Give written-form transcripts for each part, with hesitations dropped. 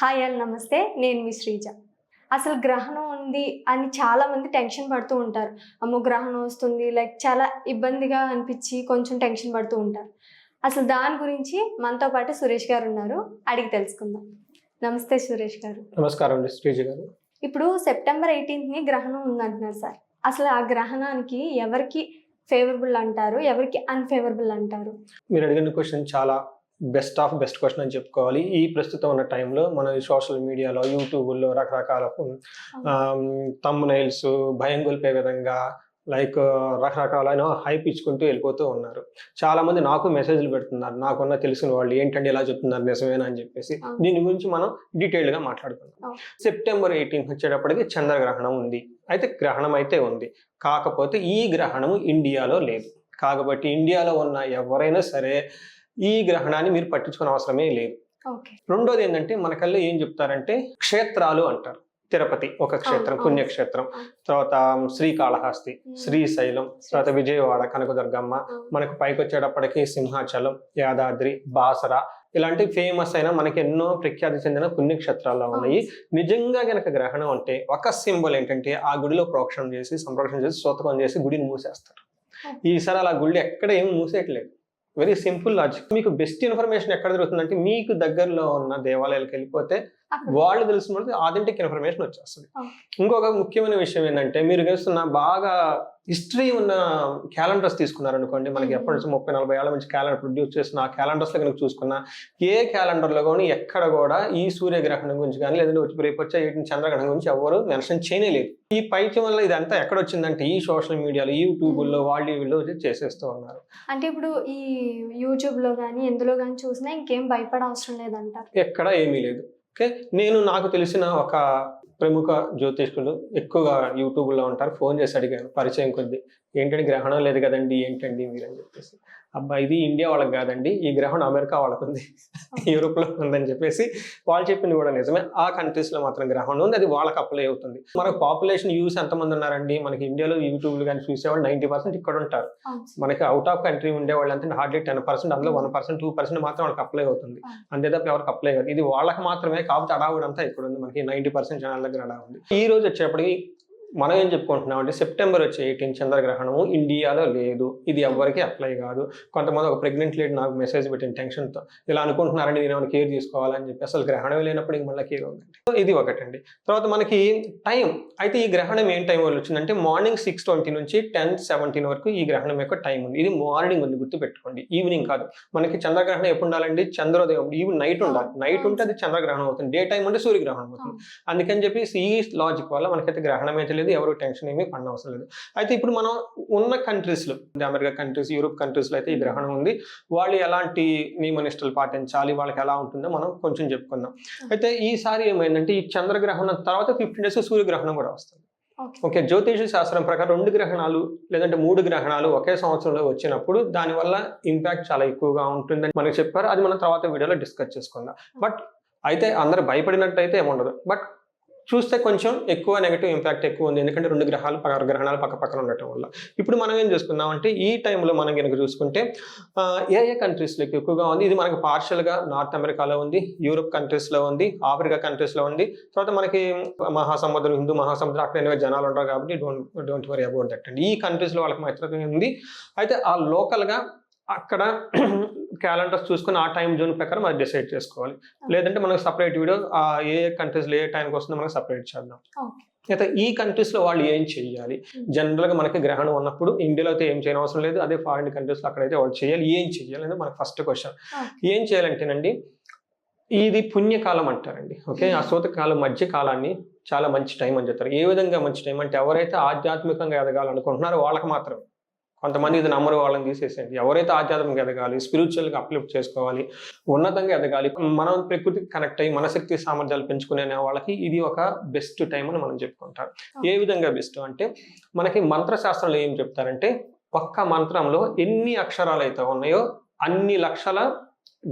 Hi all నమస్తే. నేను మీ శ్రీజ. అసలు గ్రహణం ఉంది అని చాలామంది టెన్షన్ పడుతూ ఉంటారు. అమ్మో! గ్రహణం వస్తుంది చాలా ఇబ్బందిగా అనిపించి కొంచెం టెన్షన్ పడుతూ ఉంటారు. అసలు దాని గురించి మనతో పాటు సురేష్ గారు ఉన్నారు. అడిగి తెలుసుకుందాం. నమస్తే సురేష్ గారు. నమస్కారం అండి శ్రీజ గారు. ఇప్పుడు సెప్టెంబర్ 18ని గ్రహణం ఉందంటున్నారు సార్. అసలు ఆ గ్రహణానికి ఎవరికి ఫేవరబుల్ అంటారు? ఎవరికి అన్‌ఫేవరబుల్ అంటారు? మీరు అడిగిన క్వెషన్ చాలా బెస్ట్ ఆఫ్ బెస్ట్ క్వెషన్ అని చెప్పుకోవాలి. ఈ ప్రస్తుతం ఉన్న టైంలో మన సోషల్ మీడియాలో, యూట్యూబుల్లో రకరకాల థంబ్‌నెయిల్స్ భయం గొలిపే విధంగా రకరకాలైన హైప్ ఇచ్చుకుంటూ వెళ్ళిపోతూ ఉన్నారు. చాలామంది నాకు మెసేజ్‌లు పెడుతున్నారు. నాకున్న తెలిసిన వాళ్ళు ఏంటండి ఇలా చెప్తున్నారు నిజమేనా అని చెప్పేసి. దీని గురించి మనం డీటెయిల్‌గా మాట్లాడుకుందాం. సెప్టెంబర్ 18 వచ్చేటప్పటికి చంద్రగ్రహణం ఉంది. అయితే గ్రహణం అయితే ఉంది. కాకపోతే ఈ గ్రహణం ఇండియాలో లేదు. కాబట్టి ఇండియాలో ఉన్న ఎవరైనా సరే ఈ గ్రహణాన్ని మీరు పట్టించుకునే అవసరమే లేదు. రెండోది ఏంటంటే మనకల్లా ఏం చెప్తారంటే క్షేత్రాలు అంటారు. తిరుపతి ఒక క్షేత్రం, పుణ్యక్షేత్రం. తర్వాత శ్రీకాళహస్తి, శ్రీశైలం, తర్వాత విజయవాడ కనకదుర్గమ్మ, మనకు పైకి వచ్చేటప్పటికి సింహాచలం, యాదాద్రి, బాసర ఇలాంటి ఫేమస్ అయిన మనకి ఎన్నో ప్రఖ్యాతి చెందిన పుణ్యక్షేత్రాల్లో ఉన్నాయి. నిజంగా గనక గ్రహణం అంటే ఒక సింబల్ ఏంటంటే ఆ గుడిలో ప్రోక్షణం చేసి సంప్రోక్షణ చేసి సూతకం చేసి గుడిని మూసేస్తారు. ఈసారి అలా గుళ్ళు ఎక్కడ ఏమి మూసేయట్లేదు. Very simple logic. మీకు బెస్ట్ ఇన్ఫర్మేషన్ ఎక్కడ దొరుకుతుందంటే మీకు దగ్గరలో ఉన్న దేవాలయాలకు వెళ్ళిపోతే వాళ్ళు తెలిసిన ఆథెంటిక్ ఇన్ఫర్మేషన్ వచ్చేస్తుంది. ఇంకొక ముఖ్యమైన విషయం ఏంటంటే మీరు చూస్తున్న బాగా హిస్టరీ ఉన్న క్యాలెండర్స్ తీసుకున్నారనుకోండి, మనకి ఎప్పటి నుంచి 30-40 ఏళ్ల నుంచి క్యాలెండర్ ప్రొడ్యూస్ చేసిన ఆ క్యాలెండర్స్లో కనుక చూసుకున్నా ఏ క్యాలెండర్లో కానీ ఎక్కడ కూడా ఈ సూర్యగ్రహణం గురించి కానీ లేదంటే రేపు వచ్చే చంద్రగ్రహణం గురించి ఎవరు మెన్షన్ చేయలేదు. ఈ పైత్యం వల్ల ఇదంతా ఎక్కడ వచ్చిందంటే ఈ సోషల్ మీడియాలో, యూట్యూబ్లో వీళ్ళు చేసేస్తూ ఉన్నారు. అంటే ఇప్పుడు ఈ యూట్యూబ్లో కానీ ఎందులో కానీ చూసినా ఇంకేం భయపడ అవసరం లేదంటారు. ఎక్కడ ఏమీ లేదు. ఓకే, నేను నాకు తెలిసిన ఒక ప్రముఖ జ్యోతిష్కులు ఎక్కువగా యూట్యూబ్లో ఉంటారు. ఫోన్ చేసి అడిగాను పరిచయం కొద్ది, ఏంటంటే గ్రహణం లేదు కదండి ఏంటండి మీరు అని చెప్పేసి. అబ్బా ఇది ఇండియా వాళ్ళకి కాదండి, ఈ గ్రహణం అమెరికా వాళ్ళకు ఉంది, యూరోప్లో ఉందని చెప్పేసి వాళ్ళు చెప్పింది కూడా నిజమే. ఆ కంట్రీస్లో మాత్రం గ్రహణం ఉంది, అది వాళ్ళకి అప్లై అవుతుంది. మనకు పాపులేషన్ యూస్ ఎంతమంది ఉన్నారండి మనకి ఇండియాలో? యూట్యూబ్లు కానీ చూసేవాళ్ళు 90% ఇక్కడ ఉంటారు. మనకి అవుట్ ఆఫ్ కంట్రీ ఉండేవాళ్ళు అంటే హార్డ్లీ 10%, అందులో 1%, 2% మాత్రం వాళ్ళకి అప్లై అవుతుంది. అంతే తప్ప ఎవరికి అప్లై కాదు. ఇది వాళ్ళకి మాత్రమే. కాబట్టి అడావుడు అంతా ఇక్కడ ఉంది. మనకి 90% జనాల దగ్గర అడా ఉంది. ఈ రోజు వచ్చేప్పటికి మనం ఏం చెప్పుకుంటున్నాం అంటే సెప్టెంబర్ 18 చంద్రగ్రహణము ఇండియాలో లేదు, ఇది ఎవరికి అప్లై కాదు. కొంతమంది ఒక ప్రెగ్నెంట్ లేడీ నాకు మెసేజ్ పెట్టిన టెన్షన్తో ఇలా అనుకుంటున్నారండి, నేను ఏమైనా కేర్ తీసుకోవాలని చెప్పి. అసలు గ్రహణం లేనప్పుడు ఇంక మళ్ళీ కేర్ ఉందండి. ఇది ఒకటండి. తర్వాత మనకి టైం అయితే ఈ గ్రహణం ఏం టైం వల్ల వచ్చిందంటే మార్నింగ్ 6:20 నుంచి 10:17 వరకు ఈ గ్రహణం యొక్క టైం ఉంది. ఇది మార్నింగ్ ఉంది, గుర్తుపెట్టుకోండి, ఈవినింగ్ కాదు. మనకి చంద్రగ్రహణం ఎప్పుడు ఉండాలండి? చంద్రోదయం ఈవెన్ నైట్ ఉండాలి. నైట్ ఉంటే అది చంద్రగ్రహణం అవుతుంది, డే టైం ఉంటే సూర్యగ్రహణం అవుతుంది. అందుకని చెప్పి ఈ లాజిక్ వల్ల మనకైతే గ్రహణం అయితే లేదు, ఎవరు టెన్షన్ ఏమీ పడిన అవసరం లేదు. అయితే ఇప్పుడు మనం ఉన్న కంట్రీస్లో, అమెరికా కంట్రీస్, యూరోప్ కంట్రీస్లో అయితే ఈ గ్రహణం ఉంది. వాళ్ళు ఎలాంటి నియమనిష్టలు పాటించాలి, వాళ్ళకి ఎలా ఉంటుందో మనం కొంచెం చెప్పుకుందాం. అయితే ఈసారి ఏమైందంటే ఈ చంద్రగ్రహణం తర్వాత 15 days సూర్యగ్రహణం కూడా వస్తుంది. ఓకే, జ్యోతిష శాస్త్రం ప్రకారం 2 గ్రహణాలు లేదంటే 3 గ్రహణాలు ఒకే సంవత్సరంలో వచ్చినప్పుడు దానివల్ల ఇంపాక్ట్ చాలా ఎక్కువగా ఉంటుందని మనకు చెప్పారు. అది మనం తర్వాత వీడియోలో డిస్కస్ చేసుకుందాం. బట్ అయితే అందరూ భయపడినట్టు అయితే ఏముండదు. బట్ చూస్తే కొంచెం ఎక్కువ నెగిటివ్ ఇంపాక్ట్ ఎక్కువ ఉంది, ఎందుకంటే 2 గ్రహణాలు పక్క పక్కన ఉండటం వల్ల. ఇప్పుడు మనం ఏం చేసుకుందాం అంటే ఈ టైంలో మనం కనుక చూసుకుంటే ఏ కంట్రీస్లోకి ఎక్కువగా ఉంది? ఇది మనకి పార్షియల్గా నార్త్ అమెరికాలో ఉంది, యూరోప్ కంట్రీస్లో ఉంది, ఆఫ్రికా కంట్రీస్లో ఉంది. తర్వాత మనకి మహాసముద్రం, హిందూ మహాసముద్రం అక్కడ ఎన్నో జనాలు ఉంటారు కాబట్టి డోంట్ వరీ అబౌట్ దట్ అండి. ఈ కంట్రీస్లో వాళ్ళకి మాత్రమే ఉంది. అయితే ఆ లోకల్గా అక్కడ క్యాలెండర్స్ చూసుకుని ఆ టైం జోన్ ప్రకారం అది డిసైడ్ చేసుకోవాలి. లేదంటే మనకు సపరేట్ వీడియో ఏ కంట్రీస్లో ఏ టైంకి వస్తుందో మనకు సపరేట్ చేద్దాం. అయితే ఈ కంట్రీస్లో వాళ్ళు ఏం చేయాలి? జనరల్గా మనకి గ్రహణం ఉన్నప్పుడు ఇండియాలో అయితే ఏం చేయని అవసరం లేదు, అదే ఫారిన్ కంట్రీస్లో అక్కడైతే వాళ్ళు చేయాలి. ఏం చేయాలి అనేది మనకు ఫస్ట్ క్వశ్చన్. ఏం చేయాలంటేనండి, ఇది పుణ్యకాలం అంటారండి. ఓకే, ఆ సూతకాలం మధ్య కాలాన్ని చాలా మంచి టైం అని చెప్తారు. ఏ విధంగా మంచి టైం అంటే ఎవరైతే ఆధ్యాత్మికంగా ఎదగాలనుకుంటున్నారో వాళ్ళకి మాత్రమే. కొంతమంది ఇది నమ్మరు, వాళ్ళని తీసేసేయండి. ఎవరైతే ఆధ్యాత్మికంగా ఎదగాలి, స్పిరిచువల్గా అప్లిఫ్ట్ చేసుకోవాలి, ఉన్నతంగా ఎదగాలి, మనం ప్రకృతికి కనెక్ట్ అయ్యి మన శక్తి సామర్థ్యాలు పెంచుకునే వాళ్ళకి ఇది ఒక బెస్ట్ టైం అని మనం చెప్పుకుంటాం. ఏ విధంగా బెస్ట్ అంటే మనకి మంత్రశాస్త్రంలో ఏం చెప్తారంటే ఒక్క మంత్రంలో ఎన్ని అక్షరాలు అయితే ఉన్నాయో అన్ని లక్షల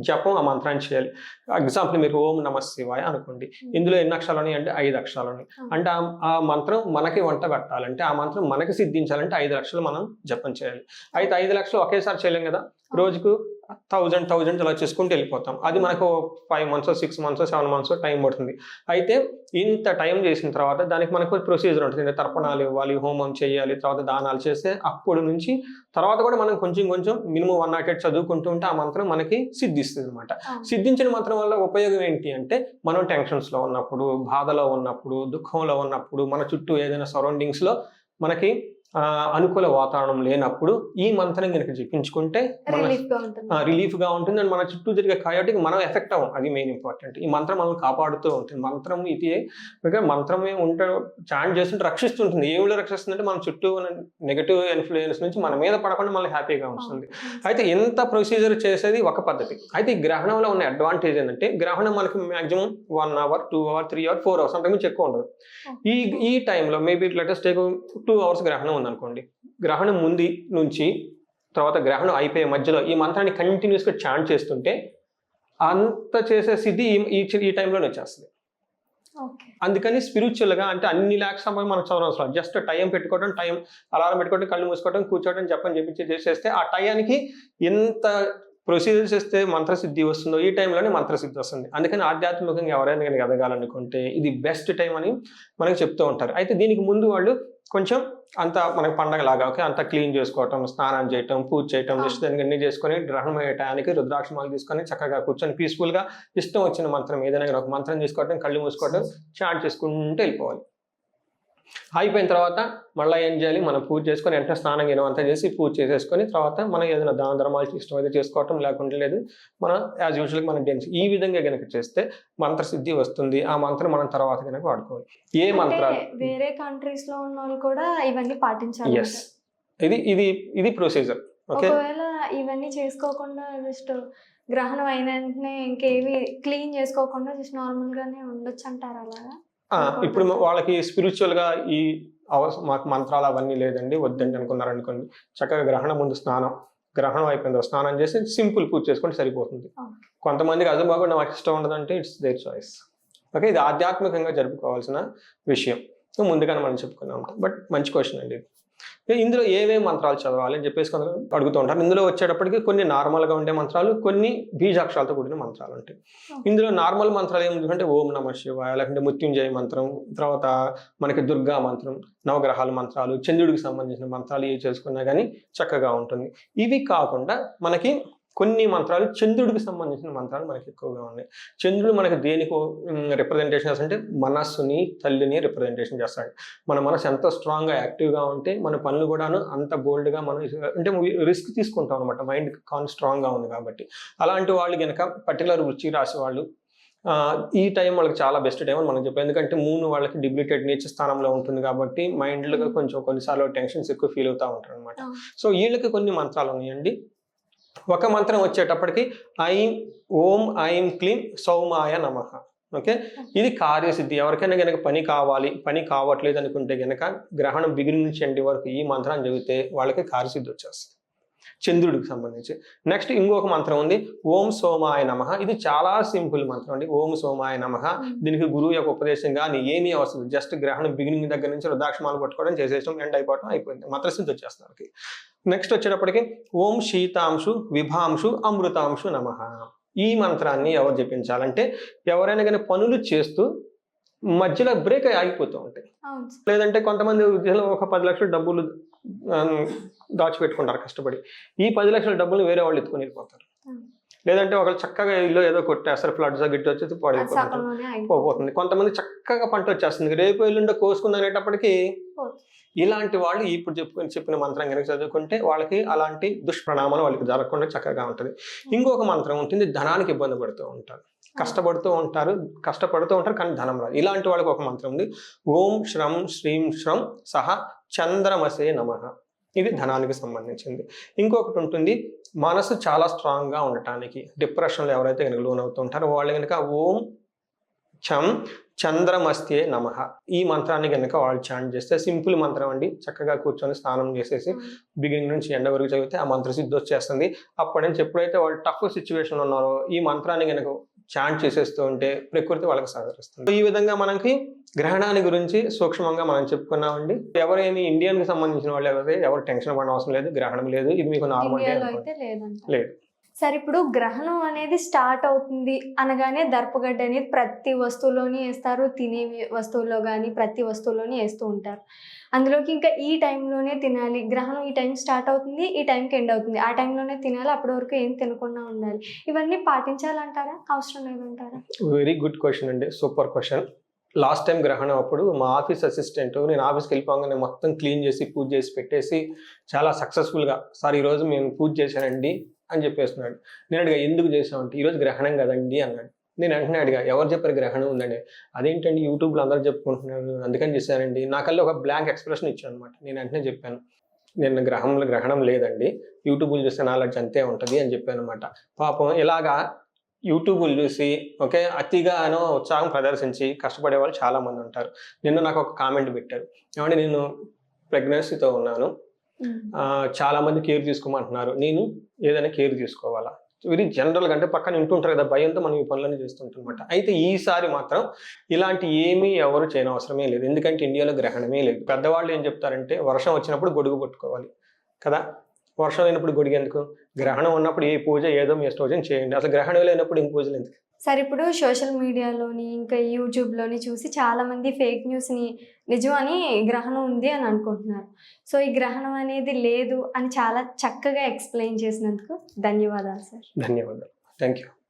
జపం ఆ మంత్రాన్ని చేయాలి. ఎగ్జాంపుల్ మీరు ఓం నమః శివాయ అనుకోండి, ఇందులో ఎన్ని అక్షరాలు ఉన్నాయి అంటే 5 అక్షరాలు ఉన్నాయి. అంటే ఆ మంత్రం మనకి వంట పెట్టాలంటే, ఆ మంత్రం మనకి సిద్ధించాలంటే 5 లక్షలు మనం జపం చేయాలి. అయితే 5 లక్షలు ఒకేసారి చేయలేం కదా. రోజుకు 1000 అలా చేసుకుంటూ వెళ్ళిపోతాం. అది మనకు 5 మంత్స్ 6 మంత్స్ 7 మంత్స్ టైం పడుతుంది. అయితే ఇంత టైం చేసిన తర్వాత దానికి మనకు ప్రొసీజర్ ఉంటుంది. తర్పణాలు ఇవ్వాలి, హోమం చేయాలి, తర్వాత దానాలు చేస్తే అప్పుడు నుంచి తర్వాత కూడా మనం కొంచెం మినిమం 108 చదువుకుంటూ ఉంటే ఆ మంత్రం మనకి సిద్ధిస్తుంది అనమాట. సిద్ధించిన మంత్రం వల్ల ఉపయోగం ఏంటి అంటే మనం టెన్షన్స్లో ఉన్నప్పుడు, బాధలో ఉన్నప్పుడు, దుఃఖంలో ఉన్నప్పుడు, మన చుట్టూ ఏదైనా సరౌండింగ్స్లో మనకి అనుకూల వాతావరణం లేనప్పుడు ఈ మంత్రం కనుక జపించుకుంటే రిలీఫ్ గా ఉంటుంది. అండ్ మన చుట్టూ జరిగే కయోటిక్ మనం ఎఫెక్ట్ అవ్వం. అది మెయిన్ ఇంపార్టెంట్. ఈ మంత్రం మనల్ని కాపాడుతూ ఉంటుంది. మంత్రం ఇది మంత్రమే చాంట్ చేస్తుంటే రక్షిస్తుంటుంది. ఏమిలో రక్షిస్తుందంటే మన చుట్టూ ఉన్న నెగటివ్ ఇన్ఫ్లుయెన్స్ నుంచి మన మీద పడకుండా మనల్ని హ్యాపీగా ఉంటుంది. అయితే ఎంత ప్రొసీజర్ చేసేది ఒక పద్ధతి. అయితే ఈ గ్రహణంలో ఉన్న అడ్వాంటేజ్ ఏంటంటే గ్రహణం మనకి maximum 1 hour 2 hour 3 hour 4 hours అంతకుమించి ఎక్కువ ఉండదు. ఈ టైంలో మేబీ లెటెస్ట్ టేక్ 2 hours గ్రహణం ఉందనుకోండి. గ్రహణం ముందు నుంచి తర్వాత గ్రహణం అయిపోయే మధ్యలో ఈ మంత్రాన్ని కంటిన్యూస్గా చాంట్ చేస్తుంటే అంత చేసే స్థితి ఈ టైంలోనే వచ్చేస్తుంది. అందుకని స్పిరిచువల్గా అంటే అన్ని ల్యాక్స్ సమయం మనకు చదవడం జస్ట్ టైం పెట్టుకోవడం, టైం అలారం పెట్టుకోవడం, కళ్ళు మూసుకోవడం, కూర్చోవడం, చెప్పని చేసేస్తే ఆ టయానికి ఎంత ప్రొసీజర్ చేస్తే మంత్రసిద్ధి వస్తుందో ఈ టైంలోనే మంత్రసిద్ధి వస్తుంది. అందుకని ఆధ్యాత్మికంగా ఎవరైనా కానీ ఎదగాలనుకుంటే ఇది బెస్ట్ టైం అని మనకు చెప్తూ ఉంటారు. అయితే దీనికి ముందు వాళ్ళు కొంచెం అంత మనకి పండగలాగా అంత క్లీన్ చేసుకోవటం, స్నానం చేయటం, పూజ చేయటం, జస్ట్ దానికి అన్ని చేసుకొని గ్రహణం అయ్యేటానికి రుద్రాక్షమాలు తీసుకొని చక్కగా కూర్చొని పీస్ఫుల్గా ఇష్టం వచ్చిన మంత్రం ఏదైనా ఒక మంత్రం తీసుకోవటం, కళ్ళు మూసుకోవటం, చాట్ చేసుకుంటూ వెళ్ళిపోవాలి. అయిపోయిన తర్వాత మళ్ళీ ఏం చేయాలి, మనం పూజ చేసుకొని వెంటనే స్నానం అంతా చేసి పూజ చేసేసుకొని తర్వాత మనం ఏదైనా దాన ధర్మాలు ఇష్టమైతే చేసుకోవటం, లేకుంటే లేదు మనం యాజ్ యూజువల్గా మనం డ్యాన్స్ ఈ విధంగా కనుక చేస్తే మంత్రసిద్ధి వస్తుంది. ఆ మంత్రం మనం తర్వాత కనుక వాడుకోవాలి. ఏ మంత్రాలు వేరే కంట్రీస్ లో ఉన్న వాళ్ళు కూడా ఇవన్నీ పాటించాలి. ఎస్, ఇది ప్రొసీజర్. ఒకవేళ ఇవన్నీ చేసుకోకుండా జస్ట్ గ్రహణం అయిన వెంటనే ఇంకేవి క్లీన్ చేసుకోకుండా జస్ట్ నార్మల్ గానే ఉండొచ్చు అంటారు అలాగా? ఇప్పుడు వాళ్ళకి స్పిరిచువల్గా మాకు మంత్రాలు అవన్నీ లేదండి వద్దండి అనుకున్నారనుకోండి, చక్కగా గ్రహణం ముందు గ్రహణం అయిపోయిందో స్నానం చేసి సింపుల్ పూజ చేసుకుంటే సరిపోతుంది. కొంతమందికి అది బాగుండా మాకు ఇష్టం ఉండదంటే ఇట్స్ దేర్ చాయిస్. ఓకే, ఇది ఆధ్యాత్మికంగా జరుపుకోవాల్సిన విషయం. ముందుగానే మనం చెప్పుకున్నాం. బట్ మంచి క్వశ్చన్ అండి. ఇందులో ఏమేమి మంత్రాలు చదవాలి అని చెప్పేసి కొందరు అడుగుతూ ఉంటారు. ఇందులో వచ్చేటప్పటికి కొన్ని నార్మల్గా ఉండే మంత్రాలు, కొన్ని బీజాక్షరాలతో కూడిన మంత్రాలు ఉంటాయి. ఇందులో నార్మల్ మంత్రాలు ఏముందంటే ఓం నమః శివాయ, లేకుంటే మృత్యుంజయ మంత్రం, తర్వాత మనకి దుర్గా మంత్రం, నవగ్రహాల మంత్రాలు, చంద్రుడికి సంబంధించిన మంత్రాలు ఇవి చేసుకున్నా కానీ చక్కగా ఉంటుంది. ఇవి కాకుండా మనకి కొన్ని మంత్రాలు చంద్రుడికి సంబంధించిన మంత్రాలు మనకి ఎక్కువగా ఉన్నాయి. చంద్రుడు మనకి దేనికి రిప్రజెంటేషన్ అంటే మనస్సుని, తల్లిని రిప్రజెంటేషన్ చేస్తాడు. మన మనసు ఎంత స్ట్రాంగ్గా యాక్టివ్గా ఉంటే మన పనులు కూడాను అంత బోల్డ్గా మనం అంటే రిస్క్ తీసుకుంటాం అనమాట. మైండ్ స్ట్రాంగ్గా ఉంది కాబట్టి. అలాంటి వాళ్ళు కనుక పర్టికులర్ వృశ్చిక రాశి వాళ్ళు ఈ టైం వాళ్ళకి చాలా బెస్ట్ టైం అని మనం చెప్పాం. ఎందుకంటే మూన్ వాళ్ళకి డిబ్లిటెడ్ నీచ స్థానంలో ఉంటుంది కాబట్టి మైండ్లో కొంచెం కొన్నిసార్లు టెన్షన్స్ ఎక్కువ ఫీల్ అవుతూ ఉంటారు అనమాట. సో వీళ్ళకి కొన్ని మంత్రాలు ఉన్నాయండి. ఒక మంత్రం వచ్చేటప్పటికి ఓం ఐం క్లీం సౌమాయ నమః. ఓకే, ఇది కార్యసిద్ధి. ఎవరికైనా కనుక పని కావట్లేదు అనుకుంటే కనుక గ్రహణం బిగినింగ్ నుంచి ఎండ్ వరకు ఈ మంత్రాన్ని చదివితే వాళ్ళకి కార్యసిద్ధి వచ్చేస్తుంది, చంద్రుడికి సంబంధించి. నెక్స్ట్ ఇంకొక మంత్రం ఉంది ఓం సోమాయ నమః. ఇది చాలా సింపుల్ మంత్రం అండి. ఓం సోమాయ నమః. దీనికి గురువు యొక్క ఉపదేశం కానీ ఏమీ అవసరం. జస్ట్ గ్రహణం బిగినింగ్ దగ్గర నుంచి రుద్రాక్షమాలు పట్టుకోవడం, చేసేయడం, ఎండ్ అయిపోయింది, మంత్రసిద్ధి వచ్చేస్తుంది. నెక్స్ట్ వచ్చేటప్పటికి ఓం శీతాంశు విభాంశు అమృతాంశు నమః. ఈ మంత్రాన్ని ఎవరు జపించాలంటే ఎవరైనా కానీ పనులు చేస్తూ మధ్యలో బ్రేక్ ఆగిపోతూ ఉంటాయి. లేదంటే కొంతమంది ఉద్యోగంలో ఒక 10 లక్షల డబ్బులు దాచిపెట్టుకుంటారు కష్టపడి. ఈ 10 లక్షల డబ్బులు వేరే వాళ్ళు ఎత్తుకొని వెళ్ళిపోతారు. లేదంటే ఒకళ్ళు చక్కగా ఇల్లు ఏదో కొట్టేస్తారు, ఫ్లడ్స్ గిట్టి వచ్చేసి పోతుంది. కొంతమంది చక్కగా పంట వచ్చేస్తుంది, రేపు ఎల్లుండో కోసుకుంది అనేటప్పటికీ ఇలాంటి వాళ్ళు ఇప్పుడు చెప్పిన మంత్రం కనుక చదువుకుంటే వాళ్ళకి అలాంటి దుష్ప్రణామాలు వాళ్ళకి జరగకుండా చక్కగా ఉంటుంది. ఇంకొక మంత్రం ఉంటుంది, ధనానికి ఇబ్బంది పడుతూ ఉంటారు, కష్టపడుతూ ఉంటారు కానీ ధనం రాదు. ఇలాంటి వాళ్ళకి ఒక మంత్రం ఉంది ఓం శ్రం శ్రీం శ్రం సహ చంద్రమసే నమః. ఇది ధనానికి సంబంధించింది. ఇంకొకటి ఉంటుంది మనసు చాలా స్ట్రాంగ్గా ఉండటానికి. డిప్రెషన్లో ఎవరైతే కనుక లోన్ అవుతూ ఉంటారో వాళ్ళు కనుక ఓం ఛం చంద్రమస్తే నమః ఈ మంత్రాన్ని కనుక వాళ్ళు చాంట్ చేస్తే సింపుల్ మంత్రం అండి. చక్కగా కూర్చొని స్నానం చేసేసి బిగినింగ్ నుంచి ఎండ వరకు చదివితే ఆ మంత్ర సిద్ధి వచ్చేస్తుంది. అప్పటి నుంచి ఎప్పుడైతే వాళ్ళు టఫ్ సిచ్యువేషన్ ఉన్నారో ఈ మంత్రాన్ని కనుక చాంట్ చేసేస్తూ ఉంటే ప్రకృతి వాళ్ళకి సహకరిస్తుంది. ఈ విధంగా మనకి గ్రహణాన్ని గురించి సూక్ష్మంగా మనం చెప్పుకున్నామండి. ఎవరేమి ఇండియన్కి సంబంధించిన వాళ్ళు ఎవరు టెన్షన్ పడిన అవసరం లేదు, గ్రహణం లేదు, ఇది మీకు నార్మల్ డే లేదు. సరే ఇప్పుడు గ్రహణం అనేది స్టార్ట్ అవుతుంది అనగానే దర్పగడ్డ అనేది ప్రతి వస్తువులోని వేస్తారు, తినే వస్తువుల్లో కానీ ప్రతి వస్తువులోని వేస్తూ ఉంటారు. అందులోకి ఇంకా ఈ టైంలోనే తినాలి, గ్రహణం ఈ టైం స్టార్ట్ అవుతుంది, ఈ టైంకి ఎండ్ అవుతుంది, ఆ టైంలోనే తినాలి, అప్పటి వరకు ఏం తినకుండా ఉండాలి. ఇవన్నీ పాటించాలంటారా, అవసరం లేదంటారా? వెరీ గుడ్ క్వశ్చన్ అండి, సూపర్ క్వశ్చన్. లాస్ట్ టైం గ్రహణం అప్పుడు మా ఆఫీస్ అసిస్టెంట్ నేను ఆఫీస్కి వెళ్ళిపోగానే మొత్తం క్లీన్ చేసి పూజ చేసి పెట్టేసి చాలా సక్సెస్ఫుల్గా సార్ ఈరోజు మేము పూజ చేశానండి అని చెప్పేస్తున్నాడు. నేను అడిగా ఎందుకు చేసామంటే ఈరోజు గ్రహణం కదండి అన్నాడు. నేను వెంటనే అడిగా ఎవరు చెప్పారు గ్రహణం ఉందండి? అదేంటండి యూట్యూబ్లో అందరూ చెప్పుకుంటున్నారు అందుకని చేశానండి. నాకల్లా ఒక బ్లాంక్ ఎక్స్ప్రెషన్ ఇచ్చాను అనమాట. నేను వెంటనే చెప్పాను నేను గ్రహణం లేదండి, యూట్యూబ్లో చూస్తే నాలెడ్జ్ అంతే ఉంటుంది అని చెప్పాను అనమాట. పాపం ఇలాగా యూట్యూబ్లు చూసి ఓకే అతిగానో ఉత్సాహం ప్రదర్శించి కష్టపడే వాళ్ళు చాలామంది ఉంటారు. నిన్న నాకు ఒక కామెంట్ పెట్టారు, ఏమంటే నేను ప్రెగ్నెన్సీతో ఉన్నాను, చాలామంది కేర్ తీసుకోమంటున్నారు, నేను ఏదైనా కేర్ తీసుకోవాలా? వెరీ జనరల్గా అంటే పక్కన వింటుంటారు కదా, భయంతో మనం ఈ పనులన్నీ చేస్తుంటామన్నమాట. అయితే ఈసారి మాత్రం ఇలాంటి ఏమీ ఎవరు చేయని అవసరమే లేదు, ఎందుకంటే ఇండియాలో గ్రహణమే లేదు. పెద్దవాళ్ళు ఏం చెప్తారంటే వర్షం వచ్చినప్పుడు గొడుగు పట్టుకోవాలి కదా, వర్షం లేనప్పుడు గొడుగు ఎందుకు? గ్రహణం ఉన్నప్పుడు ఏ పూజ ఏదో మీ ఇష్టం చేయండి, అసలు గ్రహణం లేనప్పుడు ఇంక పూజలు ఎందుకు? సరే ఇప్పుడు సోషల్ మీడియాలోని ఇంకా యూట్యూబ్లోని చూసి చాలామంది ఫేక్ న్యూస్ని నిజం అని గ్రహణం ఉంది అని అనుకుంటున్నారు. సో ఈ గ్రహణం అనేది లేదు అని చాలా చక్కగా ఎక్స్ప్లెయిన్ చేసినందుకు ధన్యవాదాలు సార్. ధన్యవాదాలు, థ్యాంక్ యూ.